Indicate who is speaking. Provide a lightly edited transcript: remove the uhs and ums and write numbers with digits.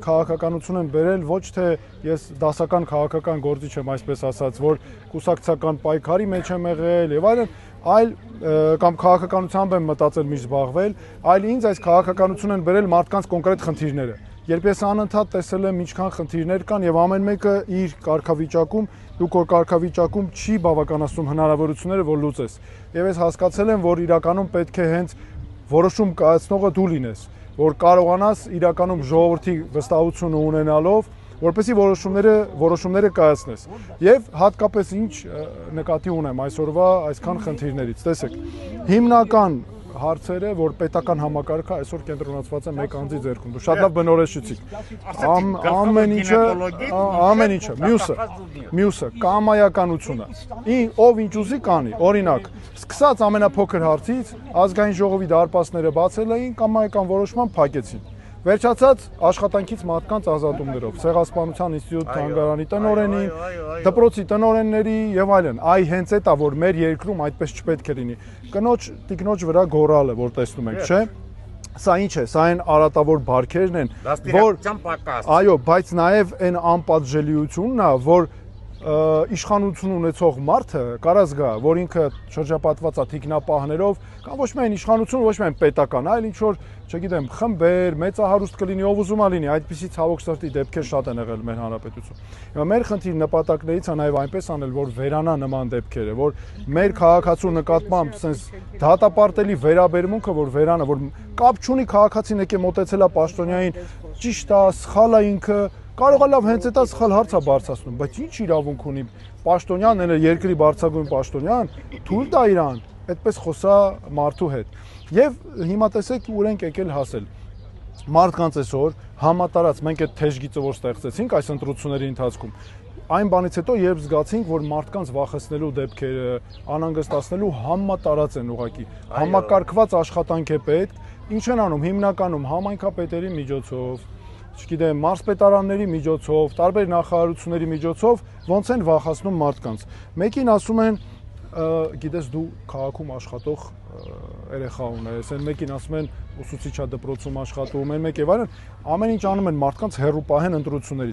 Speaker 1: Քաղաքականություն են բերել ոչ թե ես դասական քաղաքական գործիչ եմ, այսպես ասած, որ կուսակցական պայքարի մեջ եմ եղել եւ այլն, այլ կամ քաղաքականությամբ եմ մտածել միշտ զբաղվել, այլ ինձ այս քաղաքականություն են բերել մարդկանց կոնկրետ խնդիրները։ Երբ ես անընդհատ տեսել եմ ինչքան խնդիրներ կան եւ ամեն մեկը իր կարգավիճակում, դուք որ կարգավիճակում չի բավականացնում հնարավորությունները, որ լուծես։ Եվ ես հասկացել եմ, որ իրականում պետք է հենց որոշում կայացնողը դու լինես, որ կարողանաս իրականում ժողովրդի վստահությունը ունենալով, որպեսզի որոշումները կայացնես։ Եվ հատկապես ինչ նկատի ունեմ այսօրվա այսքան խնդիրներից։ Տեսեք, հիմնական հարցերը, որ պետական համակարգը այսօր կենտրոնացված է մեկ անձի ձեռքում։ Դու շատ լավ բնորոշեցիք։ Ամեն ինչը, մյուսը կամայականությունը։ Ով ինչ ուզի կանի, օրինակ, սկսած ամենափոքր հարցից ազգային ժողովի դարպասները բացել էին, կամայական որոշման փակեցին։ Վերջացած աշխատանքից մարդկանց ազատումներով, Ցեղասպանության ինստիտուտ թանգարանի տնօրենին, դպրոցի տնօրենների եւ այլն։ Այ հենց այդ է, որ մեր երկրում այդպես չպետք է լինի։ Կնոջ տիկնոջ վրա գորալը, որ տեսնում եք, չէ՞։ Սա ինչ է, սա այն արատավոր բարքերն են, որ այո, բայց նաեւ այն անպատժելիությունն է, որ իշխանություն ունեցող մարդը կարա զգա, որ ինքը շրջապատված է թիկնապահներով, կամ ոչ միայն իշխանություն, ոչ միայն պետական, այլ ինչ որ, չգիտեմ, խմբեր, մեծահարուստ կլինի, ով ուզում է լինի, այդպիսի ցավոք սրտի դեպքեր շատ են եղել մեր հանրապետությունում։ Հիմա մեր խնդիր նպատակներից է նաև այնպես անել, որ վերանա նման դեպքերը, որ մեր քաղաքացու նկատմամբ sense դատապարտելի վերաբերմունքը, որ վերանա, որ կապ չունի քաղաքացին եկե մոտեցել է պաշտոնյային, ճիշտ է, սխալ է ինքը, կարող է լավ հենց այդ սխալ հարց է բարձրացնում, բայց ինչ իրավունք ունի պաշտոնյան, այն երկրի բարձրագույն պաշտոնյան, թույլ տա իրան, այդպես խոսա մարդու հետ։ Եվ հիմա տեսեք ուր ենք եկել հասել։ Մարդկանց այսօր համատարած մենք այդ թեժգիծը որ ստեղծեցինք այս ընտրությունների ընթացքում, այն բանից հետո երբ զգացինք, որ մարդկանց վախեցնելու դեպքերը, անհանգստացնելու համատարած են ուղղակի, համակարգված աշխատանք է պետք, ինչ են անում հիմնականում համայնքապետերի միջոցով, չգիտեմ, մարզպետարանների միջոցով, տարբեր նախարարությունների միջոցով ոնց են վախացնում մարդկանց։ Մեկին ասում են, գիտես դու քաղաքում աշխատող երեխա ունես, այն մեկին ասում են ուսուցիչ է դպրոցում աշխատում, այն մեկ եւ այլն, ամեն ինչ անում են մարդկանց հեռու պահեն ընտրություններից։